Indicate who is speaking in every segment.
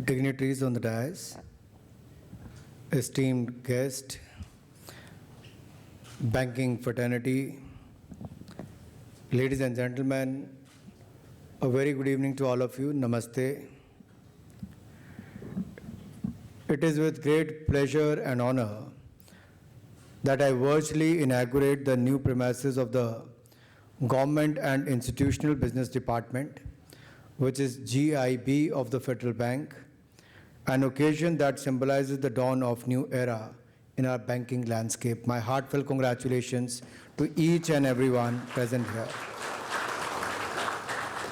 Speaker 1: dignitaries on the dais, esteemed guest, banking fraternity, ladies and gentlemen, a very good evening to all of you. Namaste. It is with great pleasure and honor that I virtually inaugurate the new premises of the Government and Institutional Business Department, which is GIB of the Federal Bank, an occasion that symbolizes the dawn of new era in our banking landscape. My heartfelt congratulations to each and everyone present here.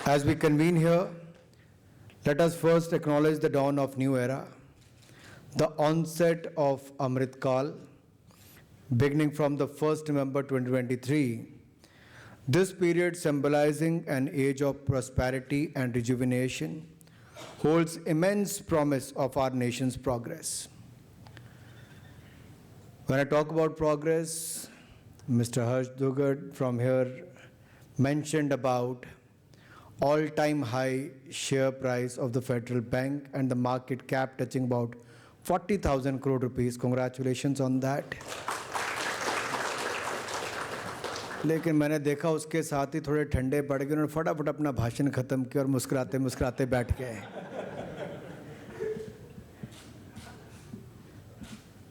Speaker 1: As we convene here, let us first acknowledge the dawn of new era, the onset of Amrit Kal, beginning from the 1st November 2023. This period, symbolizing an age of prosperity and rejuvenation, holds immense promise of our nation's progress. When I talk about progress, Mr. Harsh Dugard from here mentioned about all-time high share price of the Federal Bank and the market cap touching about 40,000 crore rupees. Congratulations on that. लेकिन मैंने देखा उसके साथ ही थोड़े ठंडे पड़ गए, उन्होंने फटाफट अपना भाषण खत्म किया और मुस्कुराते मुस्कुराते बैठ गए।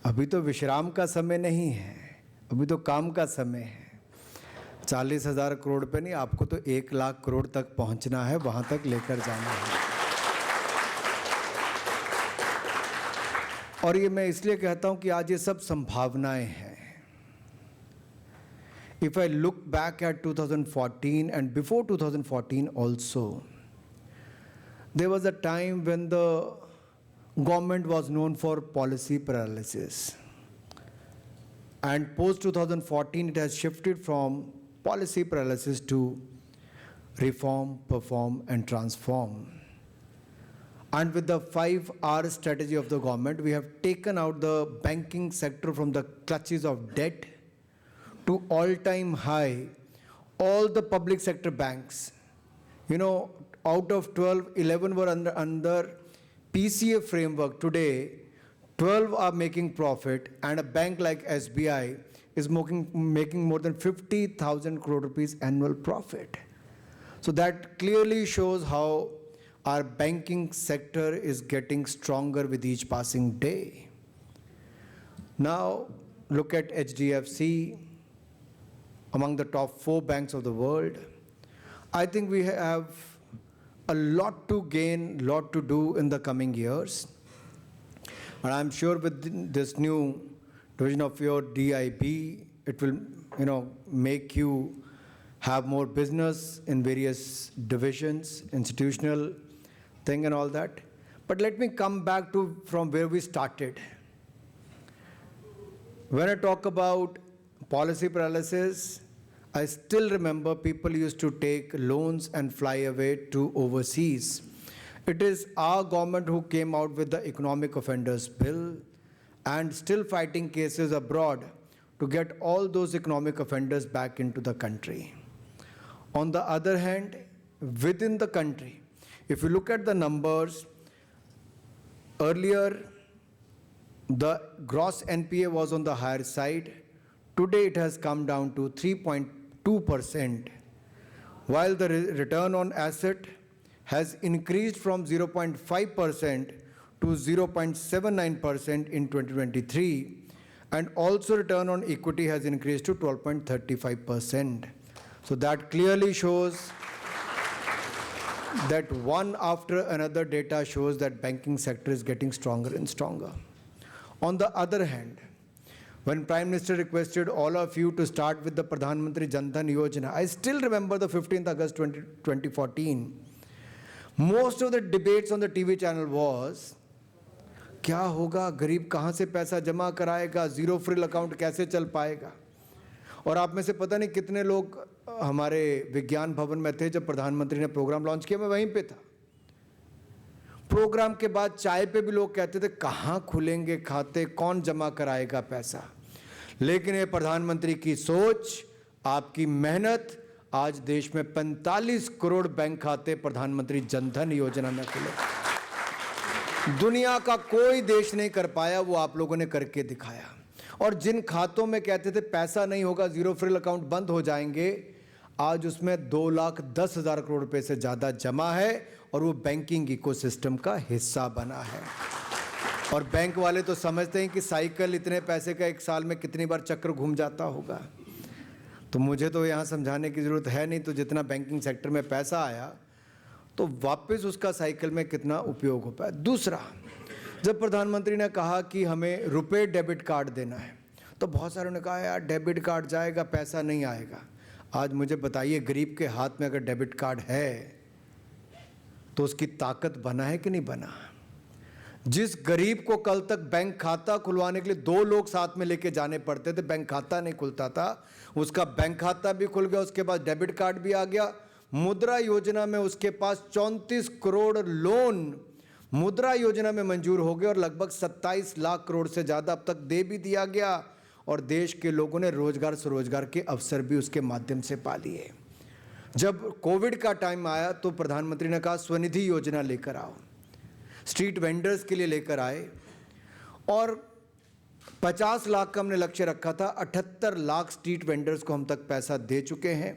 Speaker 1: अभी तो विश्राम का समय नहीं है, अभी तो काम का समय है। 40,000 करोड़ पे नहीं, आपको तो 1 लाख करोड़ तक पहुंचना है, वहां तक लेकर जाना है। और ये मैं इसलिए कहता हूं कि आज ये सब संभावनाएं हैं। If I look back at 2014 and before 2014 also, there was a time when the government was known for policy paralysis. And post 2014, it has shifted from policy paralysis to reform, perform, and transform. And with the 5R strategy of the government, we have taken out the banking sector from the clutches of debt to all-time high. All the public sector banks, out of 12, 11 were under PCA framework. Today, 12 are making profit, and a bank like SBI is making more than 50,000 crore rupees annual profit. So that clearly shows how our banking sector is getting stronger with each passing day. Now, look at HDFC, among the top 4 banks of the world. I think we have a lot to gain, lot to do in the coming years. And I'm sure with this new division of your DIB, it will, make you have more business in various divisions, institutional thing and all that. But let me come back to from where we started. When I talk about policy paralysis, I still remember people used to take loans and fly away to overseas. It is our government who came out with the Economic Offenders Bill and still fighting cases abroad to get all those economic offenders back into the country. On the other hand, within the country, if you look at the numbers, earlier the gross NPA was on the higher side. Today it has come down to 3.2%, while the return on asset has increased from 0.5% to 0.79% in 2023, and also return on equity has increased to 12.35%. So that clearly shows that one after another data shows that banking sector is getting stronger and stronger. On the other hand, when Prime Minister requested all of you to start with the Pradhan Mantri Jan Dhan Yojana, I still remember the 15th August 2014. Most of the debates on the TV channel was, क्या होगा, गरीब कहाँ से पैसा जमा कराएगा, zero frill account कैसे चल पाएगा। और आप में से पता नहीं कितने लोग हमारे विज्ञान भवन में थे जब प्रधानमंत्री ने प्रोग्राम लॉन्च किया, मैं वहीं पे था। प्रोग्राम के बाद चाय पे भी लोग कहते थे कहाँ खुलेंगे खाते, कौन जमा कराएगा पैसा। लेकिन ये प्रधानमंत्री की सोच, आपकी मेहनत, आज देश में 45 करोड़ बैंक खाते प्रधानमंत्री जन धन योजना में खुले। दुनिया का कोई देश नहीं कर पाया, वो आप लोगों ने करके दिखाया। और जिन खातों में कहते थे पैसा नहीं होगा, जीरो फ्रिल अकाउंट बंद हो जाएंगे, आज उसमें 2,10,000 करोड़ रुपए से ज़्यादा जमा है और वो बैंकिंग इकोसिस्टम का हिस्सा बना है। और बैंक वाले तो समझते हैं कि साइकिल इतने पैसे का एक साल में कितनी बार चक्कर घूम जाता होगा। तो मुझे तो यहाँ समझाने की ज़रूरत है नहीं। तो जितना बैंकिंग सेक्टर में पैसा आया तो वापस उसका साइकिल में कितना उपयोग हो पाया। दूसरा, जब प्रधानमंत्री ने कहा कि हमें रुपए डेबिट कार्ड देना है, तो बहुत सारों ने कहा यार डेबिट कार्ड जाएगा, पैसा नहीं आएगा। आज मुझे बताइए, गरीब के हाथ में अगर डेबिट कार्ड है तो उसकी ताकत बना है कि नहीं बना? जिस गरीब को कल तक बैंक खाता खुलवाने के लिए 2 लोग साथ में लेके जाने पड़ते थे, बैंक खाता नहीं खुलता था, उसका बैंक खाता भी खुल गया, उसके पास डेबिट कार्ड भी आ गया। मुद्रा योजना में उसके पास 34 करोड़ लोन मुद्रा योजना में मंजूर हो गए और लगभग 27 लाख करोड़ से ज़्यादा अब तक दे भी दिया गया। और देश के लोगों ने रोजगार स्वरोजगार के अवसर भी उसके माध्यम से पा लिए। जब कोविड का टाइम आया तो प्रधानमंत्री ने कहा स्वनिधि योजना लेकर आओ, स्ट्रीट वेंडर्स के लिए लेकर आए और 50 लाख का हमने लक्ष्य रखा था, 78 लाख स्ट्रीट वेंडर्स को हम तक पैसा दे चुके हैं।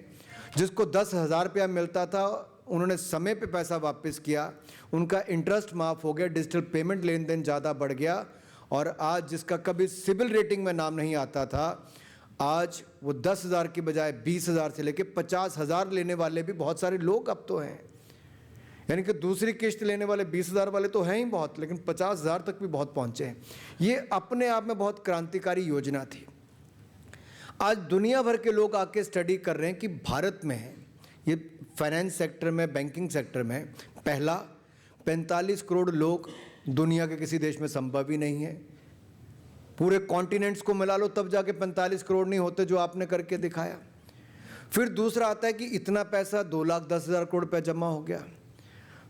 Speaker 1: जिसको 10,000 रुपया मिलता था उन्होंने समय पे पैसा वापस किया, उनका इंटरेस्ट माफ़ हो गया, डिजिटल पेमेंट लेन देन ज़्यादा बढ़ गया। और आज जिसका कभी सिविल रेटिंग में नाम नहीं आता था, आज वो 10,000 की बजाय 20,000 से लेके 50,000 लेने वाले भी बहुत सारे लोग अब तो हैं। यानी कि दूसरी किश्त लेने वाले 20,000 वाले तो हैं ही बहुत, लेकिन 50,000 तक भी बहुत पहुँचे हैं। ये अपने आप में बहुत क्रांतिकारी योजना थी। आज दुनिया भर के लोग आके स्टडी कर रहे हैं कि भारत में ये फाइनेंस सेक्टर में, बैंकिंग सेक्टर में पहला 45 करोड़ लोग दुनिया के किसी देश में संभव ही नहीं है। पूरे कॉन्टिनेंट्स को मिला लो तब जाके 45 करोड़ नहीं होते जो आपने करके दिखाया। फिर दूसरा आता है कि इतना पैसा 2,10,000 करोड़ रुपया जमा हो गया।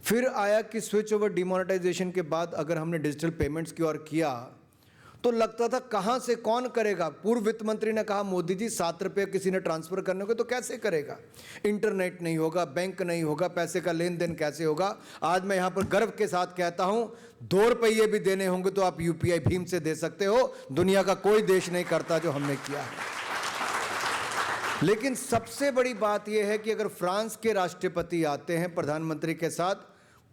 Speaker 1: फिर आया कि स्विच ओवर डिमोनेटाइजेशन के बाद अगर हमने डिजिटल पेमेंट्स की ओर किया तो लगता था कहाँ से कौन करेगा। पूर्व वित्त मंत्री ने कहा मोदी जी 7 रुपये किसी ने ट्रांसफर करने को तो कैसे करेगा, इंटरनेट नहीं होगा, बैंक नहीं होगा, पैसे का लेन देन कैसे होगा। आज मैं यहाँ पर गर्व के साथ कहता हूँ 2 रुपये भी देने होंगे तो आप यूपीआई भीम से दे सकते हो। दुनिया का कोई देश नहीं करता जो हमने किया है। लेकिन सबसे बड़ी बात यह है कि अगर फ्रांस के राष्ट्रपति आते हैं प्रधानमंत्री के साथ,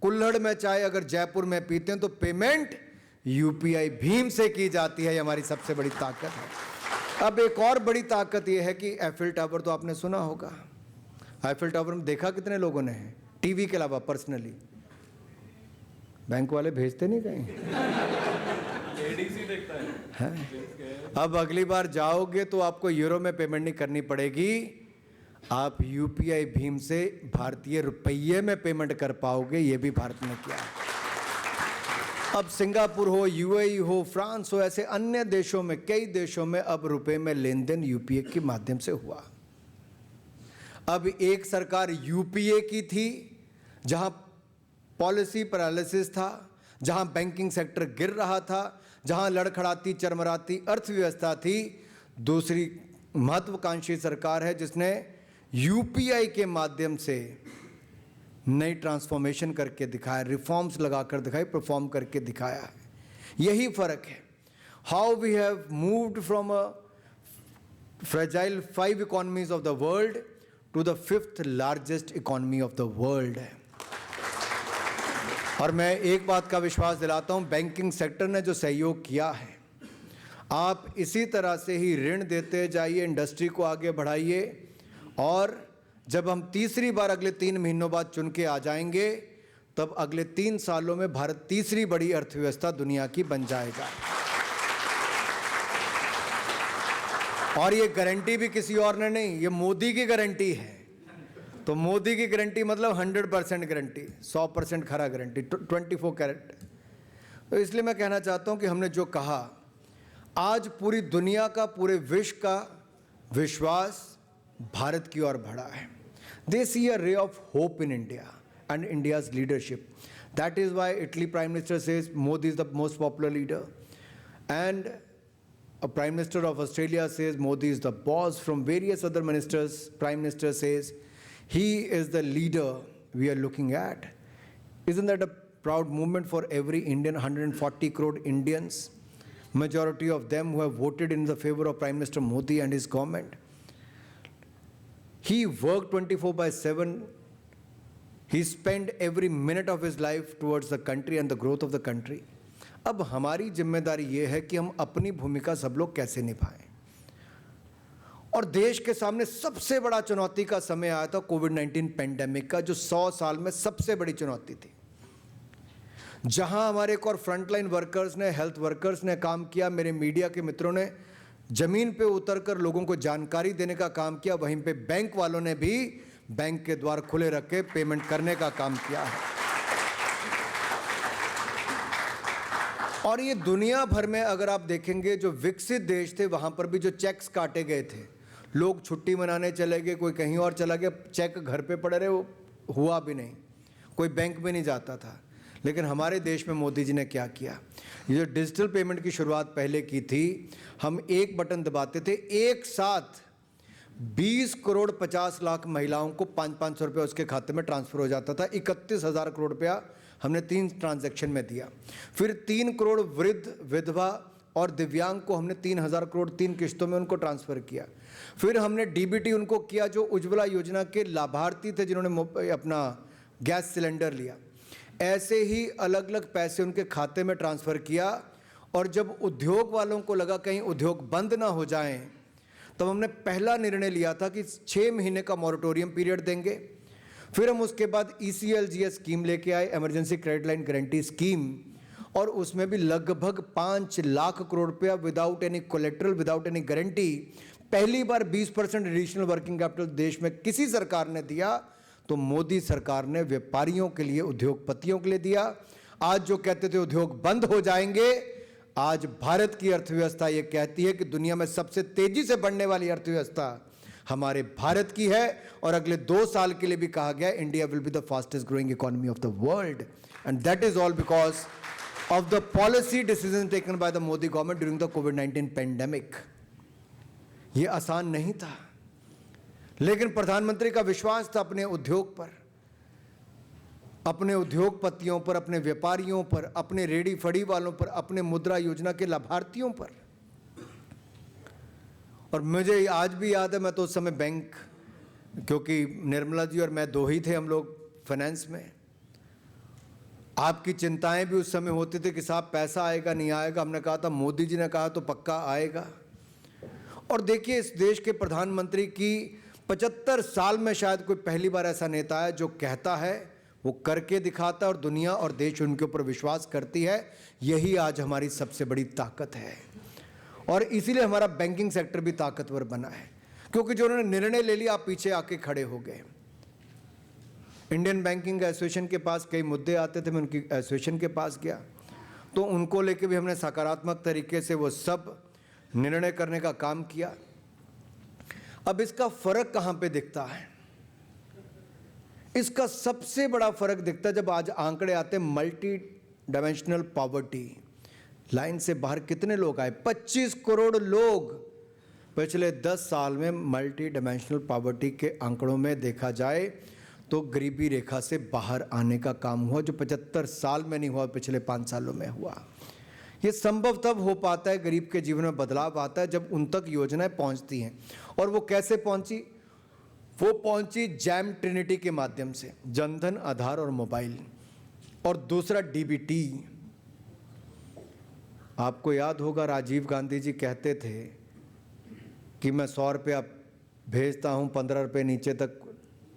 Speaker 1: कुल्हड़ में चाय अगर जयपुर में पीते हैं तो पेमेंट यूपीआई भीम से की जाती है। ये हमारी सबसे बड़ी ताकत है। अब एक और बड़ी ताकत ये है कि एफिल टावर तो आपने सुना होगा। एफिल टावर में देखा कितने लोगों ने है, टीवी के अलावा पर्सनली। बैंक वाले भेजते नहीं कहीं है? अब अगली बार जाओगे तो आपको यूरो में पेमेंट नहीं करनी पड़ेगी, आप यूपीआई भीम से भारतीय रुपये में पेमेंट कर पाओगे। ये भी भारत ने किया है। अब सिंगापुर हो, यूएई हो, फ्रांस हो, ऐसे अन्य देशों में, कई देशों में अब रुपए में लेन देन यूपीए के माध्यम से हुआ। अब एक सरकार यूपीए की थी जहां पॉलिसी पैरालिसिस था, जहां बैंकिंग सेक्टर गिर रहा था, जहां लड़खड़ाती चरमराती अर्थव्यवस्था थी। दूसरी महत्वाकांक्षी सरकार है जिसने यूपीआई के माध्यम से नई ट्रांसफॉर्मेशन करके दिखाया, रिफॉर्म्स लगाकर दिखाई, परफॉर्म करके दिखाया है। यही फर्क है। How we have moved from a fragile 5 economies of the world to the 5th largest economy of the world है। और मैं एक बात का विश्वास दिलाता हूं, बैंकिंग सेक्टर ने जो सहयोग किया है, आप इसी तरह से ही ऋण देते जाइए, इंडस्ट्री को आगे बढ़ाइए। और जब हम तीसरी बार अगले 3 महीनों बाद चुन के आ जाएंगे, तब अगले 3 सालों में भारत तीसरी बड़ी अर्थव्यवस्था दुनिया की बन जाएगा। और ये गारंटी भी किसी और ने नहीं, ये मोदी की गारंटी है। तो मोदी की गारंटी मतलब 100% गारंटी, 100% खरा गारंटी, 24 कैरेट। तो इसलिए मैं कहना चाहता हूं कि हमने जो कहा, आज पूरी दुनिया का, पूरे विश्व का विश्वास भारत की ओर बढ़ा है। They see a ray of hope in India and India's leadership. That is why Italy Prime Minister says Modi is the most popular leader. And a Prime Minister of Australia says Modi is the boss. From various other ministers, Prime Minister says he is the leader we are looking at. Isn't that a proud movement for every Indian, 140 crore Indians, majority of them who have voted in the favor of Prime Minister Modi and his government. He worked 24/7. He spent every minute of his life towards the country and the growth of the country. अब हमारी जिम्मेदारी ये है कि हम अपनी भूमिका सब लोग कैसे निभाएं। और देश के सामने सबसे बड़ा चुनौती का समय आया था कोविड-19 पेंडेमिक का, जो 100 साल में सबसे बड़ी चुनौती थी। जहां हमारे एक और फ्रंटलाइन वर्कर्स ने, हेल्थ वर्कर्स ने काम किया, मेरे मीडिया के मित्रों ने जमीन पे उतरकर लोगों को जानकारी देने का काम किया, वहीं पे बैंक वालों ने भी बैंक के द्वार खुले रख के पेमेंट करने का काम किया है। और ये दुनिया भर में अगर आप देखेंगे, जो विकसित देश थे वहां पर भी जो चेक्स काटे गए थे, लोग छुट्टी मनाने चले गए, कोई कहीं और चला गया, चेक घर पे पड़े रहे, वो हुआ भी नहीं, कोई बैंक में नहीं जाता था। लेकिन हमारे देश में मोदी जी ने क्या किया, ये जो डिजिटल पेमेंट की शुरुआत पहले की थी, हम एक बटन दबाते थे, एक साथ 20 करोड़ 50 लाख महिलाओं को 500 रुपये उसके खाते में ट्रांसफर हो जाता था। 31,000 करोड़ रुपया हमने 3 ट्रांजैक्शन में दिया। फिर 3 करोड़ वृद्ध, विधवा और दिव्यांग को हमने 3,000 करोड़ 3 किस्तों में उनको ट्रांसफ़र किया। फिर हमने डीबीटी उनको किया जो उज्ज्वला योजना के लाभार्थी थे, जिन्होंने अपना गैस सिलेंडर लिया। ऐसे ही अलग अलग पैसे उनके खाते में ट्रांसफ़र किया। और जब उद्योग वालों को लगा कहीं उद्योग बंद ना हो जाएं, तब हमने पहला निर्णय लिया था कि 6 महीने का मॉरेटोरियम पीरियड देंगे। फिर हम उसके बाद ECLGS स्कीम लेके आए, emergency credit line guarantee scheme, और उसमें भी लगभग 5 लाख करोड़ रुपया without any collateral, without any guarantee, पहली बार 20% एडिशनल वर्किंग कैपिटल देश में किसी सरकार ने दिया, तो मोदी सरकार ने व्यापारियों के लिए, उद्योगपतियों के लिए दिया। आज जो कहते थे उद्योग बंद हो जाएंगे, आज भारत की अर्थव्यवस्था ये कहती है कि दुनिया में सबसे तेजी से बढ़ने वाली अर्थव्यवस्था हमारे भारत की है। और अगले 2 साल के लिए भी कहा गया, India will be the fastest growing economy of the world, and that is all because of the policy decision taken by the Modi government during the covid pandemic. ये आसान नहीं था, लेकिन प्रधानमंत्री का विश्वास था अपने उद्योग पर, अपने उद्योगपतियों पर, अपने व्यापारियों पर, अपने रेडी फड़ी वालों पर, अपने मुद्रा योजना के लाभार्थियों पर। और मुझे आज भी याद है, मैं तो उस समय बैंक, क्योंकि निर्मला जी और मैं 2 ही थे हम लोग फाइनेंस में, आपकी चिंताएं भी उस समय होती थी कि साहब पैसा आएगा नहीं आएगा। हमने कहा था, मोदी जी ने कहा तो पक्का आएगा। और देखिए, इस देश के प्रधानमंत्री की 75 साल में शायद कोई पहली बार ऐसा नेता है जो कहता है, वो करके दिखाता है, और दुनिया और देश उनके ऊपर विश्वास करती है। यही आज हमारी सबसे बड़ी ताकत है, और इसीलिए हमारा बैंकिंग सेक्टर भी ताकतवर बना है, क्योंकि जो उन्होंने निर्णय ले लिया, आप पीछे आके खड़े हो गए। इंडियन बैंकिंग एसोसिएशन के पास कई मुद्दे आते थे, मैं उनकी एसोसिएशन के पास गया, तो उनको लेके भी हमने सकारात्मक तरीके से वो सब निर्णय करने का काम किया। अब इसका फर्क कहाँ पे दिखता है? इसका सबसे बड़ा फर्क दिखता है जब आज आंकड़े आते हैं मल्टी डायमेंशनल पॉवर्टी, लाइन से बाहर कितने लोग आए? 25 करोड़ लोग पिछले 10 साल में मल्टी डायमेंशनल पॉवर्टी के आंकड़ों में देखा जाए तो गरीबी रेखा से बाहर आने का काम हुआ, जो 75 साल में नहीं हुआ, पिछले 5 सालों में हुआ। ये संभव तब हो पाता है, गरीब के जीवन में बदलाव आता है, जब उन तक योजनाएं पहुंचती हैं। और वो कैसे पहुंची? वो पहुंची जैम ट्रिनिटी के माध्यम से, जनधन, आधार और मोबाइल, और दूसरा डीबीटी। आपको याद होगा, राजीव गांधी जी कहते थे कि मैं 100 रुपया भेजता हूं, 15 रुपये नीचे तक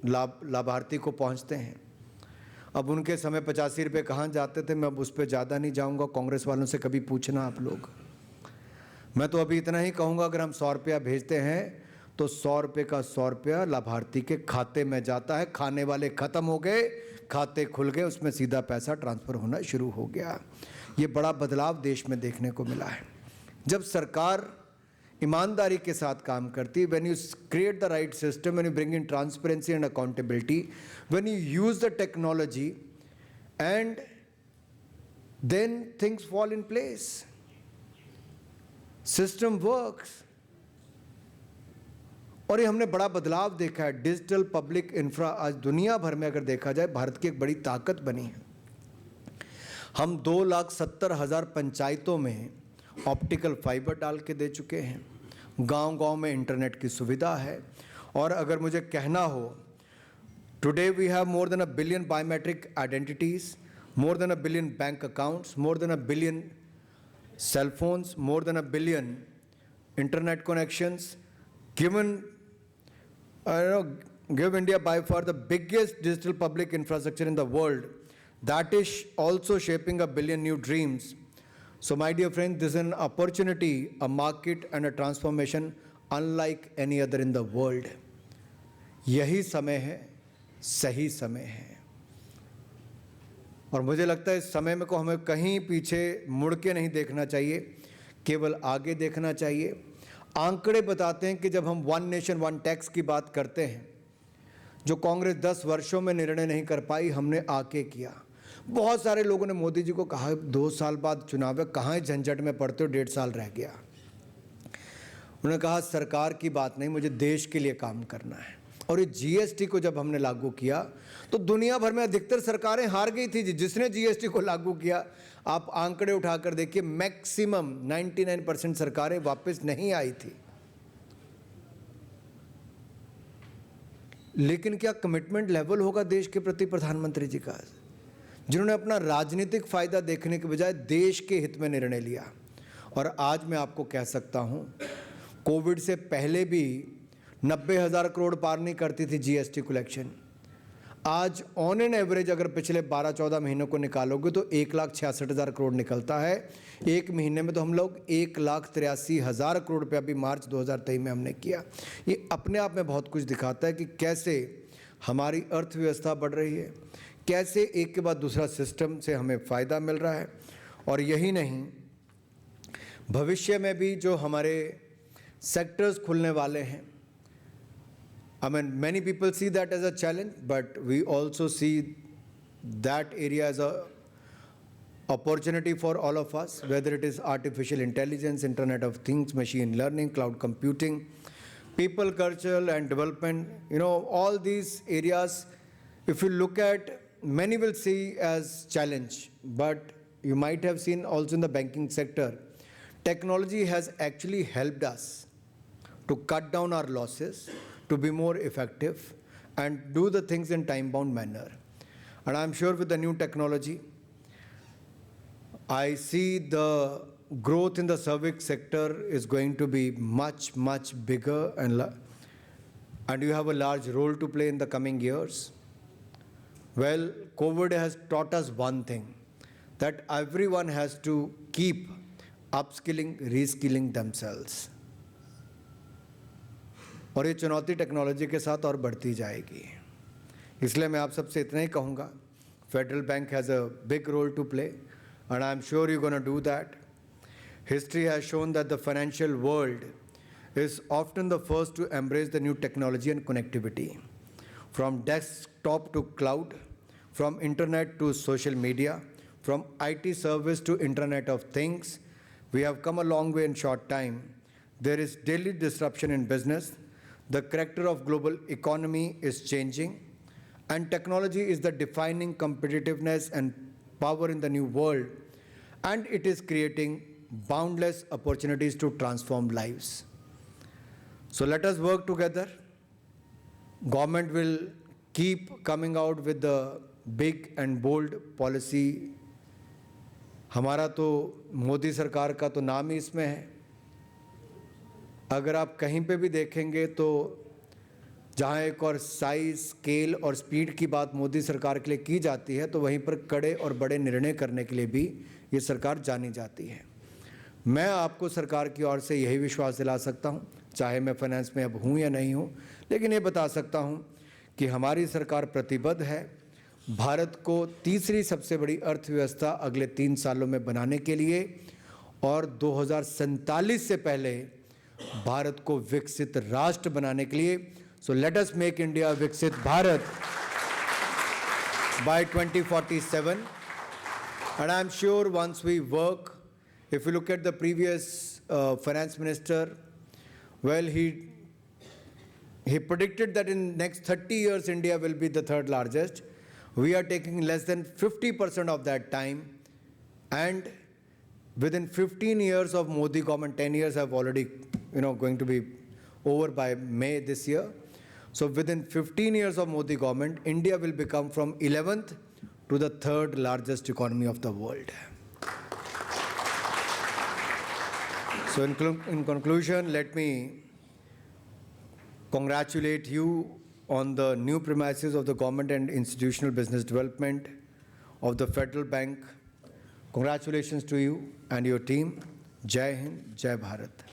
Speaker 1: लाभार्थी को पहुंचते हैं। अब उनके समय 85 रुपये कहाँ जाते थे, मैं अब उस पर ज़्यादा नहीं जाऊँगा, कांग्रेस वालों से कभी पूछना आप लोग। मैं तो अभी इतना ही कहूँगा, अगर हम 100 रुपया भेजते हैं तो 100 रुपये का 100 रुपया लाभार्थी के खाते में जाता है। खाने वाले ख़त्म हो गए, खाते खुल गए, उसमें सीधा पैसा ट्रांसफ़र होना शुरू हो गया। ये बड़ा बदलाव देश में देखने को मिला है। जब सरकार ईमानदारी के साथ काम करती है, when you create the right system, when you bring in transparency and accountability, when you use the technology, and then things fall in place. System works. और ये हमने बड़ा बदलाव देखा है। डिजिटल पब्लिक इंफ्रा आज दुनिया भर में अगर देखा जाए भारत की एक बड़ी ताकत बनी है। हम 2,70,000 पंचायतों में ऑप्टिकल फाइबर डाल के दे चुके हैं। गांव-गांव में इंटरनेट की सुविधा है। और अगर मुझे कहना हो, today we have more than 1 billion biometric identities, more than 1 billion bank accounts, more than 1 billion cell phones, more than 1 billion internet connections, given, give India by far the biggest digital public infrastructure in the world, that is also shaping 1 billion new dreams. So my dear friends, this is an opportunity, a market and a transformation unlike any other in the world. यही समय है, सही समय है। और मुझे लगता है इस समय में को हमें कहीं पीछे मुड़ के नहीं देखना चाहिए, केवल आगे देखना चाहिए। आंकड़े बताते हैं कि जब हम 1 नेशन 1 टैक्स की बात करते हैं, जो कांग्रेस 10 वर्षों में निर्णय नहीं कर पाई, हमने आके किया। बहुत सारे लोगों ने मोदी जी को कहा 2 साल बाद चुनाव है, कहाँ झंझट में पड़ते हो, 1.5 साल रह गया। उन्होंने कहा सरकार की बात नहीं, मुझे देश के लिए काम करना है। और ये जीएसटी को जब हमने लागू किया तो दुनिया भर में अधिकतर सरकारें हार गई थी। जिसने जीएसटी को लागू किया, आप आंकड़े उठाकर देखिए, मैक्सिमम 99% सरकारें वापस नहीं आई थी। लेकिन क्या कमिटमेंट लेवल होगा देश के प्रति प्रधानमंत्री जी का, जिन्होंने अपना राजनीतिक फायदा देखने के बजाय देश के हित में निर्णय लिया। और आज मैं आपको कह सकता हूं, कोविड से पहले भी 90,000 करोड़ पार नहीं करती थी जीएसटी कलेक्शन। आज ऑन एन एवरेज अगर पिछले 12-14 महीनों को निकालोगे तो 1,66,000 करोड़ निकलता है। एक महीने में तो हम लोग 1,83,000 करोड़ रुपया भी मार्च 2023 में हमने किया। ये अपने आप में बहुत कुछ दिखाता है कि कैसे हमारी अर्थव्यवस्था बढ़ रही है, कैसे एक के बाद दूसरा सिस्टम से हमें फ़ायदा मिल रहा है। और यही नहीं, भविष्य में भी जो हमारे सेक्टर्स खुलने वाले हैं, I mean, many people see that as a challenge, but we also see that area as a opportunity for all of us, whether it is artificial intelligence, Internet of Things, machine learning, cloud computing, people, culture and development, all these areas, if you look at, many will see as challenge, but you might have seen also in the banking sector, technology has actually helped us to cut down our losses, to be more effective and do the things in time-bound manner. And I'm sure with the new technology, I see the growth in the service sector is going to be much, much bigger, and you have a large role to play in the coming years. Well, COVID has taught us one thing, that everyone has to keep upskilling, reskilling themselves. और ये चुनौती technology के साथ और बढ़ती जाएगी। इसलिए मैं आप सबसे इतना ही कहूँगा, Federal Bank has a big role to play and I am sure you gonna do that. History has shown that the financial world is often the first to embrace the new technology and connectivity. From desktop to cloud, from internet to social media, from IT service to Internet of Things, we have come a long way in short time. There is daily disruption in business. The character of global economy is changing, and technology is the defining competitiveness and power in the new world, and it is creating boundless opportunities to transform lives. So let us work together. Government will keep coming out with the big and bold policy. हमारा तो मोदी सरकार का तो नाम ही इसमें है। अगर आप कहीं पे भी देखेंगे तो जहाँ एक और साइज, स्केल और स्पीड की बात मोदी सरकार के लिए की जाती है, तो वहीं पर कड़े और बड़े निर्णय करने के लिए भी ये सरकार जानी जाती है। मैं आपको सरकार की ओर से यही विश्वास दिला सकता हूँ, चाहे मैं फाइनेंस में अब हूँ या नहीं हूँ, लेकिन ये बता सकता हूँ कि हमारी सरकार प्रतिबद्ध है भारत को तीसरी सबसे बड़ी अर्थव्यवस्था अगले 3 सालों में बनाने के लिए, और 2047 से पहले भारत को विकसित राष्ट्र बनाने के लिए। So let us make India विकसित Bharat by 2047, and I am sure once we work, if you look at the previous finance minister, well, he predicted that in next 30 years India will be the 3rd largest. We are taking less than 50% of that time, And within 15 years of Modi government, 10 years have already, going to be over by May this year. So within 15 years of Modi government, India will become from 11th to the 3rd largest economy of the world. So in conclusion, let me congratulate you on the new premises of the Government and Institutional Business Development of the Federal Bank. Congratulations to you and your team. Jai Hind, Jai Bharat.